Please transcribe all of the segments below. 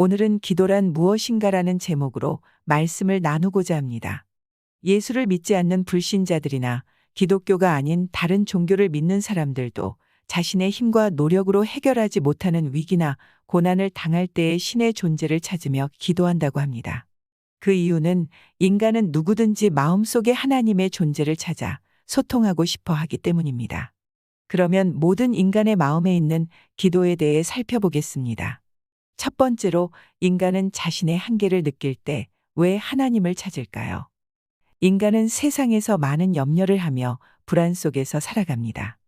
오늘은 기도란 무엇인가라는 제목으로 말씀을 나누고자 합니다. 예수를 믿지 않는 불신자들이나 기독교가 아닌 다른 종교를 믿는 사람들도 자신의 힘과 노력으로 해결하지 못하는 위기나 고난을 당할 때의 신의 존재를 찾으며 기도한다고 합니다. 그 이유는 인간은 누구든지 마음속에 하나님의 존재를 찾아 소통하고 싶어 하기 때문입니다. 그러면 모든 인간의 마음에 있는 기도에 대해 살펴보겠습니다. 첫 번째로, 인간은 자신의 한계를 느낄 때 왜 하나님을 찾을까요? 인간은 세상에서 많은 염려를 하며 불안 속에서 살아갑니다.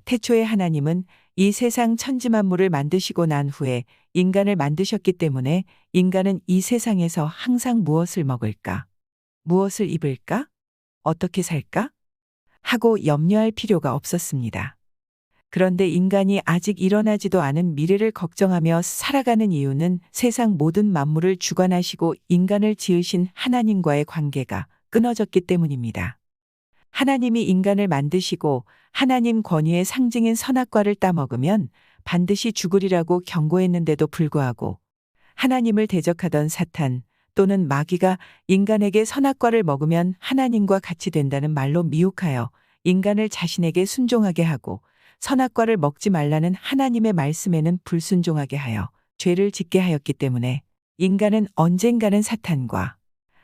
태초에 하나님은 이 세상 천지만물을 만드시고 난 후에 인간을 만드셨기 때문에 인간은 이 세상에서 항상 무엇을 먹을까? 무엇을 입을까? 어떻게 살까? 하고 염려할 필요가 없었습니다. 그런데 인간이 아직 일어나지도 않은 미래를 걱정하며 살아가는 이유는 세상 모든 만물을 주관하시고 인간을 지으신 하나님과의 관계가 끊어졌기 때문입니다. 하나님이 인간을 만드시고 하나님 권위의 상징인 선악과를 따먹으면 반드시 죽으리라고 경고했는데도 불구하고 하나님을 대적하던 사탄 또는 마귀가 인간에게 선악과를 먹으면 하나님과 같이 된다는 말로 미혹하여 인간을 자신에게 순종하게 하고 선악과를 먹지 말라는 하나님의 말씀에는 불순종하게 하여 죄를 짓게 하였기 때문에 인간은 언젠가는 사탄과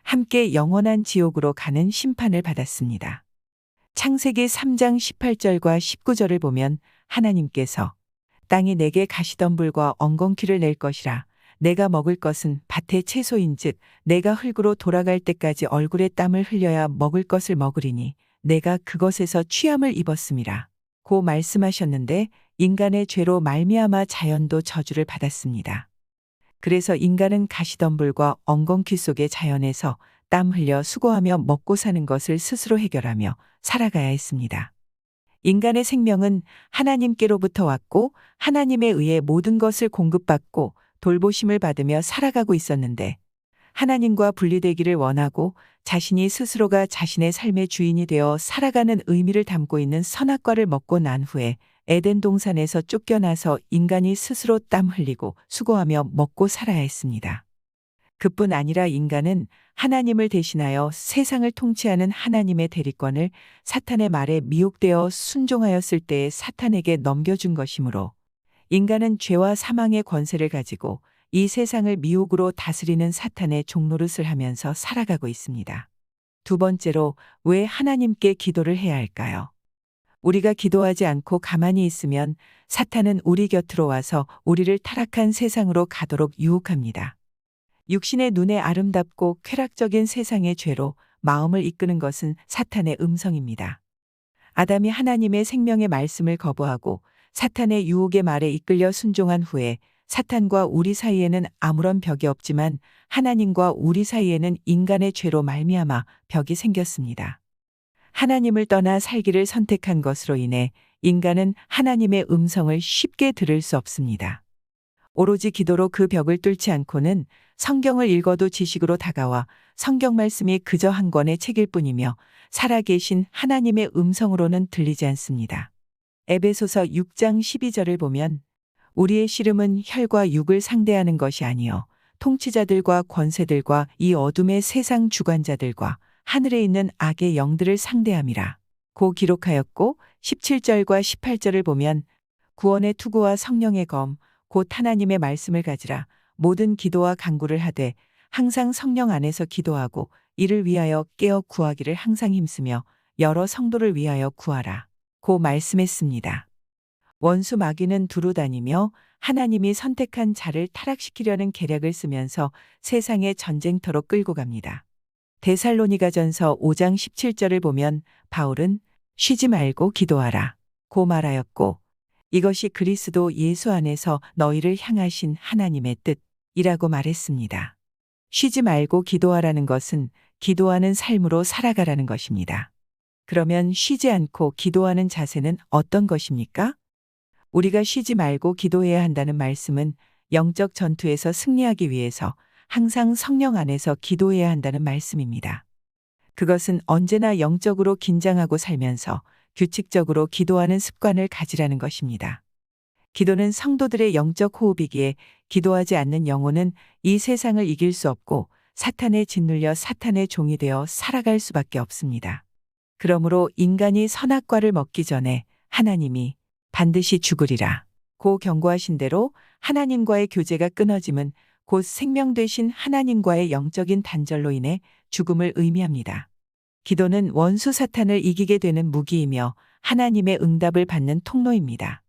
함께 영원한 지옥으로 가는 심판을 받았습니다. 창세기 3장 18절과 19절을 보면 하나님께서 땅이 내게 가시덤불과 엉겅퀴를 낼 것이라. 내가 먹을 것은 밭의 채소인즉 내가 흙으로 돌아갈 때까지 얼굴에 땀을 흘려야 먹을 것을 먹으리니 내가 그것에서 취함을 입었음이라. 고 말씀하셨는데 인간의 죄로 말미암아 자연도 저주를 받았습니다. 그래서 인간은 가시덤불과 엉겅퀴 속의 자연에서 땀 흘려 수고하며 먹고 사는 것을 스스로 해결하며 살아가야 했습니다. 인간의 생명은 하나님께로부터 왔고 하나님에 의해 모든 것을 공급받고 돌보심을 받으며 살아가고 있었는데 하나님과 분리되기를 원하고 자신이 스스로가 자신의 삶의 주인이 되어 살아가는 의미를 담고 있는 선악과를 먹고 난 후에 에덴 동산에서 쫓겨나서 인간이 스스로 땀 흘리고 수고하며 먹고 살아야 했습니다. 그뿐 아니라 인간은 하나님을 대신하여 세상을 통치하는 하나님의 대리권을 사탄의 말에 미혹되어 순종하였을 때에 사탄에게 넘겨준 것이므로 인간은 죄와 사망의 권세를 가지고 이 세상을 미혹으로 다스리는 사탄의 종노릇을 하면서 살아가고 있습니다. 두 번째로, 왜 하나님께 기도를 해야 할까요? 우리가 기도하지 않고 가만히 있으면 사탄은 우리 곁으로 와서 우리를 타락한 세상으로 가도록 유혹합니다. 육신의 눈에 아름답고 쾌락적인 세상의 죄로 마음을 이끄는 것은 사탄의 음성입니다. 아담이 하나님의 생명의 말씀을 거부하고 사탄의 유혹의 말에 이끌려 순종한 후에 사탄과 우리 사이에는 아무런 벽이 없지만 하나님과 우리 사이에는 인간의 죄로 말미암아 벽이 생겼습니다. 하나님을 떠나 살기를 선택한 것으로 인해 인간은 하나님의 음성을 쉽게 들을 수 없습니다. 오로지 기도로 그 벽을 뚫지 않고는 성경을 읽어도 지식으로 다가와 성경 말씀이 그저 한 권의 책일 뿐이며 살아계신 하나님의 음성으로는 들리지 않습니다. 에베소서 6장 12절을 보면 우리의 씨름은 혈과 육을 상대하는 것이 아니요 통치자들과 권세들과 이 어둠의 세상 주관자들과 하늘에 있는 악의 영들을 상대함이라. 고 기록하였고 17절과 18절을 보면 구원의 투구와 성령의 검 곧 하나님의 말씀을 가지라. 모든 기도와 간구를 하되 항상 성령 안에서 기도하고 이를 위하여 깨어 구하기를 항상 힘쓰며 여러 성도를 위하여 구하라. 고 말씀했습니다. 원수 마귀는 두루 다니며 하나님이 선택한 자를 타락시키려는 계략을 쓰면서 세상의 전쟁터로 끌고 갑니다. 데살로니가전서 5장 17절을 보면 바울은 쉬지 말고 기도하라. 고 말하였고 이것이 그리스도 예수 안에서 너희를 향하신 하나님의 뜻이라고 말했습니다. 쉬지 말고 기도하라는 것은 기도하는 삶으로 살아가라는 것입니다. 그러면 쉬지 않고 기도하는 자세는 어떤 것입니까? 우리가 쉬지 말고 기도해야 한다는 말씀은 영적 전투에서 승리하기 위해서 항상 성령 안에서 기도해야 한다는 말씀입니다. 그것은 언제나 영적으로 긴장하고 살면서 규칙적으로 기도하는 습관을 가지라는 것입니다. 기도는 성도들의 영적 호흡이기에 기도하지 않는 영혼은 이 세상을 이길 수 없고 사탄에 짓눌려 사탄의 종이 되어 살아갈 수밖에 없습니다. 그러므로 인간이 선악과를 먹기 전에 하나님이 반드시 죽으리라 고 경고하신 대로 하나님과의 교제가 끊어짐은 곧 생명 되신 하나님과의 영적인 단절로 인해 죽음을 의미합니다. 기도는 원수 사탄을 이기게 되는 무기이며 하나님의 응답을 받는 통로입니다.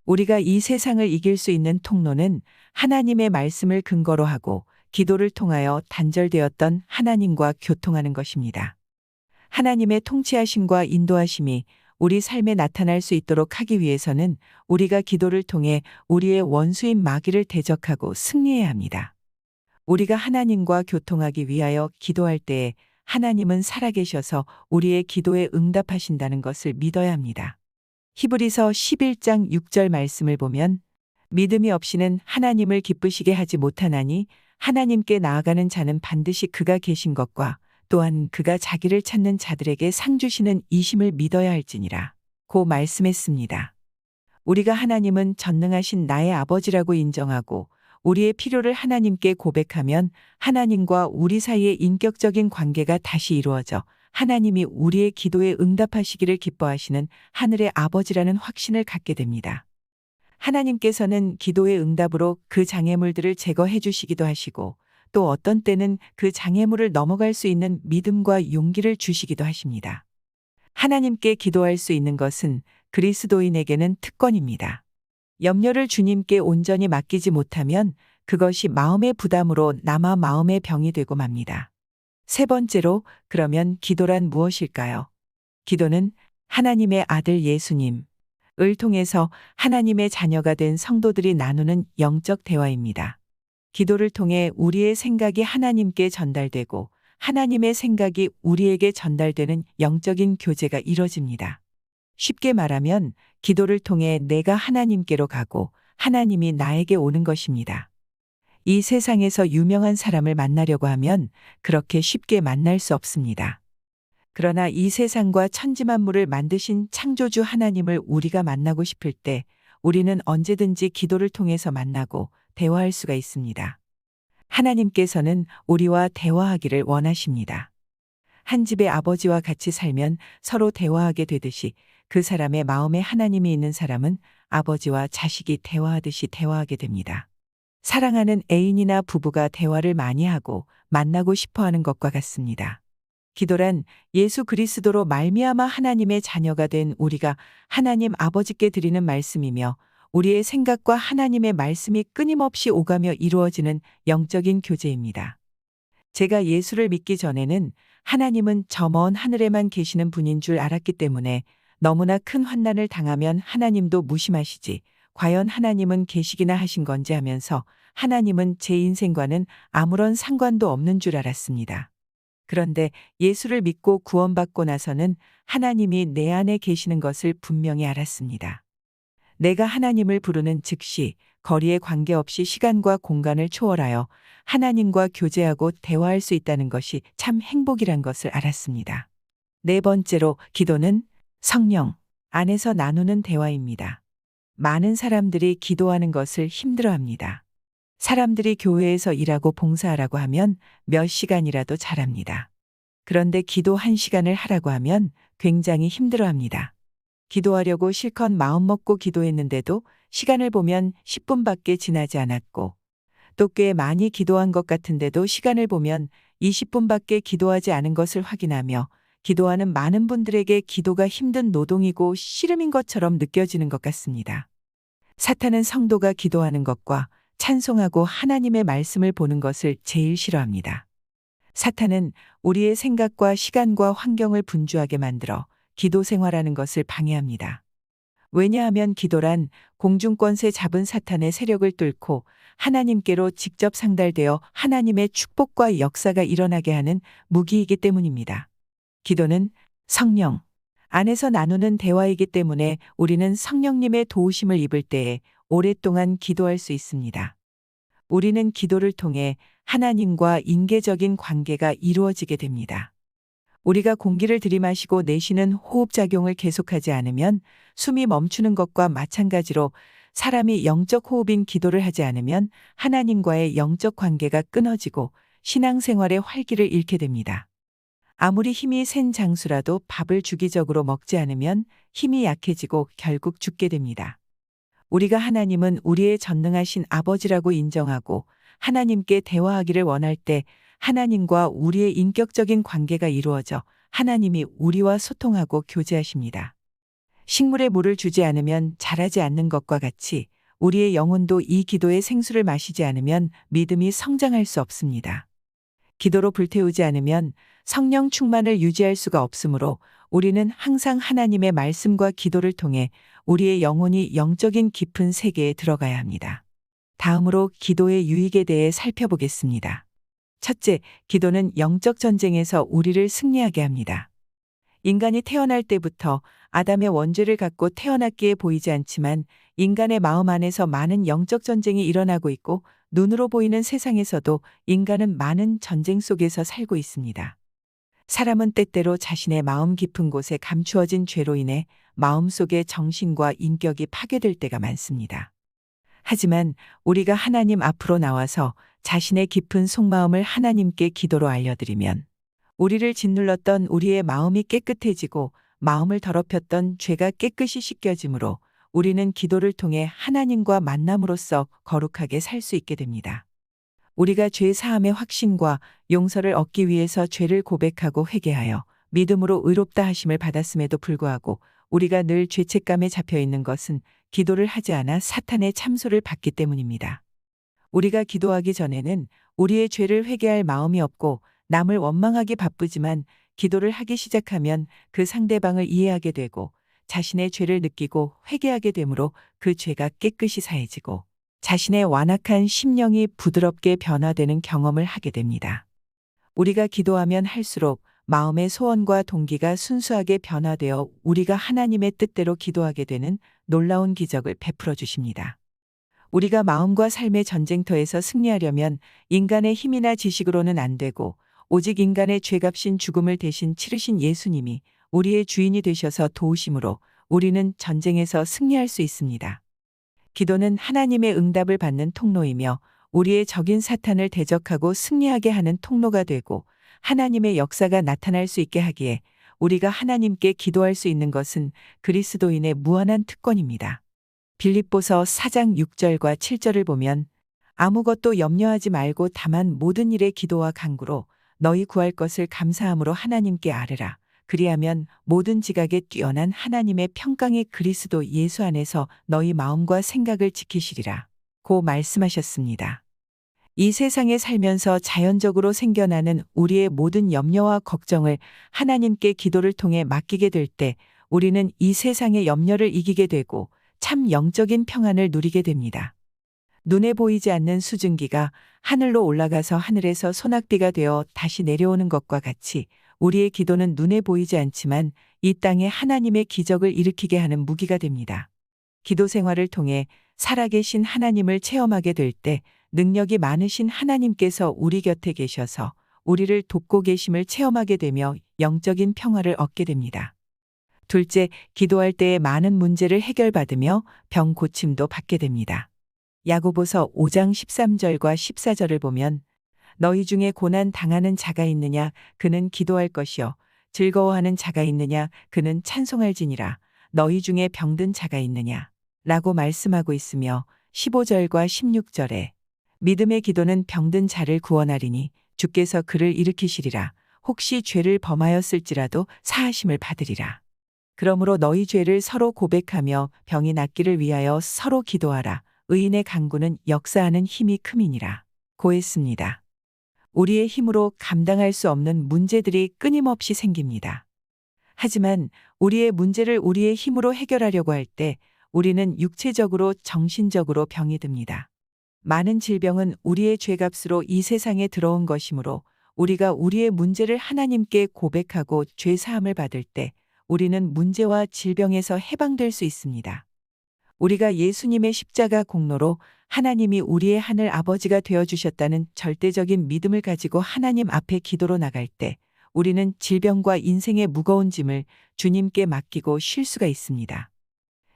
우리가 이 세상을 이길 수 있는 통로는 하나님의 말씀을 근거로 하고 기도를 통하여 단절되었던 하나님과 교통하는 것입니다. 하나님의 통치하심과 인도하심이 우리 삶에 나타날 수 있도록 하기 위해서는 우리가 기도를 통해 우리의 원수인 마귀를 대적하고 승리해야 합니다. 우리가 하나님과 교통하기 위하여 기도할 때에 하나님은 살아계셔서 우리의 기도에 응답하신다는 것을 믿어야 합니다. 히브리서 11장 6절 말씀을 보면 믿음이 없이는 하나님을 기쁘시게 하지 못하나니 하나님께 나아가는 자는 반드시 그가 계신 것과 또한 그가 자기를 찾는 자들에게 상 주시는 이심을 믿어야 할지니라 고 말씀했습니다. 우리가 하나님은 전능하신 나의 아버지라고 인정하고 우리의 필요를 하나님께 고백하면 하나님과 우리 사이의 인격적인 관계가 다시 이루어져 하나님이 우리의 기도에 응답하시기를 기뻐하시는 하늘의 아버지라는 확신을 갖게 됩니다. 하나님께서는 기도의 응답으로 그 장애물들을 제거해 주시기도 하시고 또 어떤 때는 그 장애물을 넘어갈 수 있는 믿음과 용기를 주시기도 하십니다. 하나님께 기도할 수 있는 것은 그리스도인에게는 특권입니다. 염려를 주님께 온전히 맡기지 못하면 그것이 마음의 부담으로 남아 마음의 병이 되고 맙니다. 세 번째로, 그러면 기도란 무엇일까요? 기도는 하나님의 아들 예수님을 통해서 하나님의 자녀가 된 성도들이 나누는 영적 대화입니다. 기도를 통해 우리의 생각이 하나님께 전달되고 하나님의 생각이 우리에게 전달되는 영적인 교제가 이뤄집니다. 쉽게 말하면 기도를 통해 내가 하나님께로 가고 하나님이 나에게 오는 것입니다. 이 세상에서 유명한 사람을 만나려고 하면 그렇게 쉽게 만날 수 없습니다. 그러나 이 세상과 천지만물을 만드신 창조주 하나님을 우리가 만나고 싶을 때 우리는 언제든지 기도를 통해서 만나고 대화할 수가 있습니다. 하나님께서는 우리와 대화하기를 원하십니다. 한 집의 아버지와 같이 살면 서로 대화하게 되듯이 그 사람의 마음에 하나님이 있는 사람은 아버지와 자식이 대화하듯이 대화하게 됩니다. 사랑하는 애인이나 부부가 대화를 많이 하고 만나고 싶어 하는 것과 같습니다. 기도란 예수 그리스도로 말미암아 하나님의 자녀가 된 우리가 하나님 아버지께 드리는 말씀이며 우리의 생각과 하나님의 말씀이 끊임없이 오가며 이루어지는 영적인 교제입니다. 제가 예수를 믿기 전에는 하나님은 저 먼 하늘에만 계시는 분인 줄 알았기 때문에 너무나 큰 환난을 당하면 하나님도 무심하시지 과연 하나님은 계시기나 하신 건지 하면서 하나님은 제 인생과는 아무런 상관도 없는 줄 알았습니다. 그런데 예수를 믿고 구원받고 나서는 하나님이 내 안에 계시는 것을 분명히 알았습니다. 내가 하나님을 부르는 즉시 거리에 관계없이 시간과 공간을 초월하여 하나님과 교제하고 대화할 수 있다는 것이 참 행복이란 것을 알았습니다. 네 번째로, 기도는 성령 안에서 나누는 대화입니다. 많은 사람들이 기도하는 것을 힘들어합니다. 사람들이 교회에서 일하고 봉사하라고 하면 몇 시간이라도 잘합니다. 그런데 기도 1시간을 하라고 하면 굉장히 힘들어합니다. 기도하려고 실컷 마음먹고 기도했는데도 시간을 보면 10분밖에 지나지 않았고 또 꽤 많이 기도한 것 같은데도 시간을 보면 20분밖에 기도하지 않은 것을 확인하며 기도하는 많은 분들에게 기도가 힘든 노동이고 씨름인 것처럼 느껴지는 것 같습니다. 사탄은 성도가 기도하는 것과 찬송하고 하나님의 말씀을 보는 것을 제일 싫어합니다. 사탄은 우리의 생각과 시간과 환경을 분주하게 만들어 기도 생활하는 것을 방해합니다. 왜냐하면 기도란 공중권세 잡은 사탄의 세력을 뚫고 하나님께로 직접 상달되어 하나님의 축복과 역사가 일어나게 하는 무기이기 때문입니다. 기도는 성령 안에서 나누는 대화이기 때문에 우리는 성령님의 도우심을 입을 때에 오랫동안 기도할 수 있습니다. 우리는 기도를 통해 하나님과 인계적인 관계가 이루어지게 됩니다. 우리가 공기를 들이마시고 내쉬는 호흡작용을 계속하지 않으면 숨이 멈추는 것과 마찬가지로 사람이 영적 호흡인 기도를 하지 않으면 하나님과의 영적 관계가 끊어지고 신앙생활의 활기를 잃게 됩니다. 아무리 힘이 센 장수라도 밥을 주기적으로 먹지 않으면 힘이 약해지고 결국 죽게 됩니다. 우리가 하나님은 우리의 전능하신 아버지라고 인정하고 하나님께 대화하기를 원할 때 하나님과 우리의 인격적인 관계가 이루어져 하나님이 우리와 소통하고 교제하십니다. 식물에 물을 주지 않으면 자라지 않는 것과 같이 우리의 영혼도 이 기도의 생수를 마시지 않으면 믿음이 성장할 수 없습니다. 기도로 불태우지 않으면 성령 충만을 유지할 수가 없으므로 우리는 항상 하나님의 말씀과 기도를 통해 우리의 영혼이 영적인 깊은 세계에 들어가야 합니다. 다음으로 기도의 유익에 대해 살펴보겠습니다. 첫째, 기도는 영적 전쟁에서 우리를 승리하게 합니다. 인간이 태어날 때부터 아담의 원죄를 갖고 태어났기에 보이지 않지만 인간의 마음 안에서 많은 영적 전쟁이 일어나고 있고 눈으로 보이는 세상에서도 인간은 많은 전쟁 속에서 살고 있습니다. 사람은 때때로 자신의 마음 깊은 곳에 감추어진 죄로 인해 마음속의 정신과 인격이 파괴될 때가 많습니다. 하지만 우리가 하나님 앞으로 나와서 자신의 깊은 속마음을 하나님께 기도로 알려드리면 우리를 짓눌렀던 우리의 마음이 깨끗해지고 마음을 더럽혔던 죄가 깨끗이 씻겨지므로 우리는 기도를 통해 하나님과 만남으로써 거룩하게 살 수 있게 됩니다. 우리가 죄 사함의 확신과 용서를 얻기 위해서 죄를 고백하고 회개하여 믿음으로 의롭다 하심을 받았음에도 불구하고 우리가 늘 죄책감에 잡혀 있는 것은 기도를 하지 않아 사탄의 참소를 받기 때문입니다. 우리가 기도하기 전에는 우리의 죄를 회개할 마음이 없고 남을 원망하기 바쁘지만 기도를 하기 시작하면 그 상대방을 이해하게 되고 자신의 죄를 느끼고 회개하게 되므로 그 죄가 깨끗이 사해지고 자신의 완악한 심령이 부드럽게 변화되는 경험을 하게 됩니다. 우리가 기도하면 할수록 마음의 소원과 동기가 순수하게 변화되어 우리가 하나님의 뜻대로 기도하게 되는 놀라운 기적을 베풀어 주십니다. 우리가 마음과 삶의 전쟁터에서 승리하려면 인간의 힘이나 지식으로는 안 되고 오직 인간의 죄값인 죽음을 대신 치르신 예수님이 우리의 주인이 되셔서 도우심으로 우리는 전쟁에서 승리할 수 있습니다. 기도는 하나님의 응답을 받는 통로이며 우리의 적인 사탄을 대적하고 승리하게 하는 통로가 되고 하나님의 역사가 나타날 수 있게 하기에 우리가 하나님께 기도할 수 있는 것은 그리스도인의 무한한 특권입니다. 빌립보서 4장 6절과 7절을 보면 아무것도 염려하지 말고 다만 모든 일에 기도와 간구로 너희 구할 것을 감사함으로 하나님께 아뢰라. 그리하면 모든 지각에 뛰어난 하나님의 평강이 그리스도 예수 안에서 너희 마음과 생각을 지키시리라. 고 말씀하셨습니다. 이 세상에 살면서 자연적으로 생겨나는 우리의 모든 염려와 걱정을 하나님께 기도를 통해 맡기게 될 때 우리는 이 세상의 염려를 이기게 되고 참 영적인 평안을 누리게 됩니다. 눈에 보이지 않는 수증기가 하늘로 올라가서 하늘에서 소낙비가 되어 다시 내려오는 것과 같이 우리의 기도는 눈에 보이지 않지만 이 땅에 하나님의 기적을 일으키게 하는 무기가 됩니다. 기도 생활을 통해 살아계신 하나님을 체험하게 될 때 능력이 많으신 하나님께서 우리 곁에 계셔서 우리를 돕고 계심을 체험하게 되며 영적인 평화를 얻게 됩니다. 둘째, 기도할 때에 많은 문제를 해결받으며 병 고침도 받게 됩니다. 야고보서 5장 13절과 14절을 보면 너희 중에 고난 당하는 자가 있느냐 그는 기도할 것이요 즐거워하는 자가 있느냐 그는 찬송할지니라. 너희 중에 병든 자가 있느냐 라고 말씀하고 있으며 15절과 16절에 믿음의 기도는 병든 자를 구원하리니 주께서 그를 일으키시리라. 혹시 죄를 범하였을지라도 사하심을 받으리라. 그러므로 너희 죄를 서로 고백하며 병이 낫기를 위하여 서로 기도하라. 의인의 간구는 역사하는 힘이 큼이니라. 고했습니다. 우리의 힘으로 감당할 수 없는 문제들이 끊임없이 생깁니다. 하지만 우리의 문제를 우리의 힘으로 해결하려고 할 때 우리는 육체적으로 정신적으로 병이 듭니다. 많은 질병은 우리의 죄값으로 이 세상에 들어온 것이므로 우리가 우리의 문제를 하나님께 고백하고 죄 사함을 받을 때 우리는 문제와 질병에서 해방될 수 있습니다. 우리가 예수님의 십자가 공로로 하나님이 우리의 하늘 아버지가 되어주셨다는 절대적인 믿음을 가지고 하나님 앞에 기도로 나갈 때 우리는 질병과 인생의 무거운 짐을 주님께 맡기고 쉴 수가 있습니다.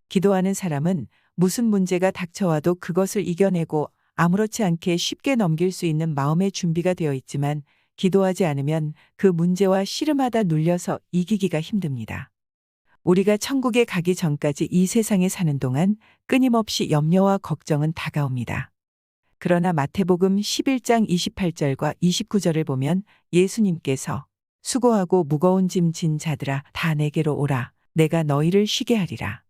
기도하는 사람은 무슨 문제가 닥쳐와도 그것을 이겨내고 아무렇지 않게 쉽게 넘길 수 있는 마음의 준비가 되어 있지만 기도하지 않으면 그 문제와 씨름하다 눌려서 이기기가 힘듭니다. 우리가 천국에 가기 전까지 이 세상에 사는 동안 끊임없이 염려와 걱정은 다가옵니다. 그러나 마태복음 11장 28절과 29절을 보면 예수님께서 수고하고 무거운 짐 진 자들아 다 내게로 오라. 내가 너희를 쉬게 하리라.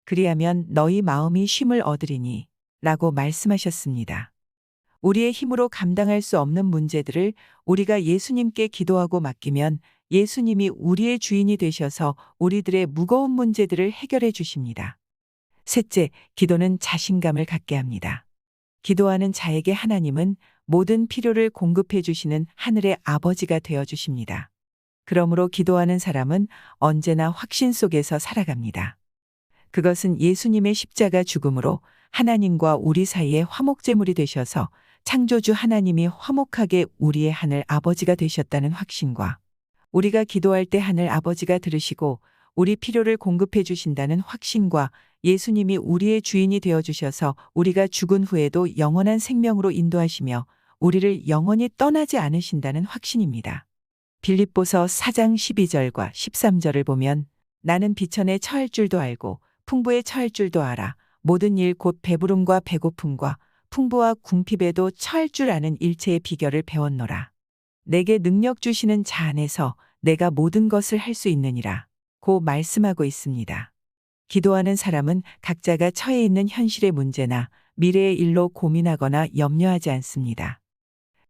그리하면 너희 마음이 쉼을 얻으리니 라고 말씀하셨습니다. 우리의 힘으로 감당할 수 없는 문제들을 우리가 예수님께 기도하고 맡기면 예수님이 우리의 주인이 되셔서 우리들의 무거운 문제들을 해결해 주십니다. 셋째, 기도는 자신감을 갖게 합니다. 기도하는 자에게 하나님은 모든 필요를 공급해 주시는 하늘의 아버지가 되어 주십니다. 그러므로 기도하는 사람은 언제나 확신 속에서 살아갑니다. 그것은 예수님의 십자가 죽음으로 하나님과 우리 사이의 화목제물이 되셔서 창조주 하나님이 화목하게 우리의 하늘 아버지가 되셨다는 확신과 우리가 기도할 때 하늘 아버지가 들으시고 우리 필요를 공급해 주신다는 확신과 예수님이 우리의 주인이 되어 주셔서 우리가 죽은 후에도 영원한 생명으로 인도하시며 우리를 영원히 떠나지 않으신다는 확신입니다. 빌립보서 4장 12절과 13절을 보면 나는 비천에 처할 줄도 알고 풍부에 처할 줄도 알아. 모든 일 곧 배부름과 배고픔과 풍부와 궁핍에도 처할 줄 아는 일체의 비결을 배웠노라. 내게 능력 주시는 자 안에서 내가 모든 것을 할 수 있느니라. 고 말씀하고 있습니다. 기도하는 사람은 각자가 처해 있는 현실의 문제나 미래의 일로 고민하거나 염려하지 않습니다.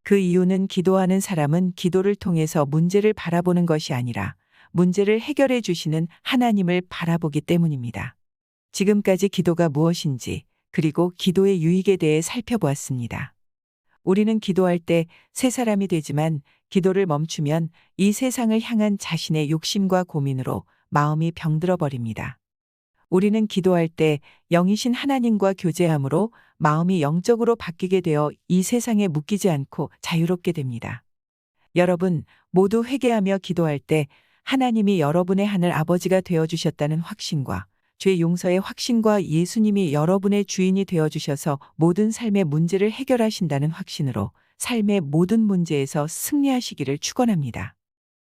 그 이유는 기도하는 사람은 기도를 통해서 문제를 바라보는 것이 아니라 문제를 해결해 주시는 하나님을 바라보기 때문입니다. 지금까지 기도가 무엇인지 그리고 기도의 유익에 대해 살펴보았습니다. 우리는 기도할 때 새 사람이 되지만 기도를 멈추면 이 세상을 향한 자신의 욕심과 고민으로 마음이 병들어 버립니다. 우리는 기도할 때 영이신 하나님과 교제함으로 마음이 영적으로 바뀌게 되어 이 세상에 묶이지 않고 자유롭게 됩니다. 여러분 모두 회개하며 기도할 때 하나님이 여러분의 하늘 아버지가 되어주셨다는 확신과 죄 용서의 확신과 예수님이 여러분의 주인이 되어주셔서 모든 삶의 문제를 해결하신다는 확신으로 삶의 모든 문제에서 승리하시기를 축원합니다.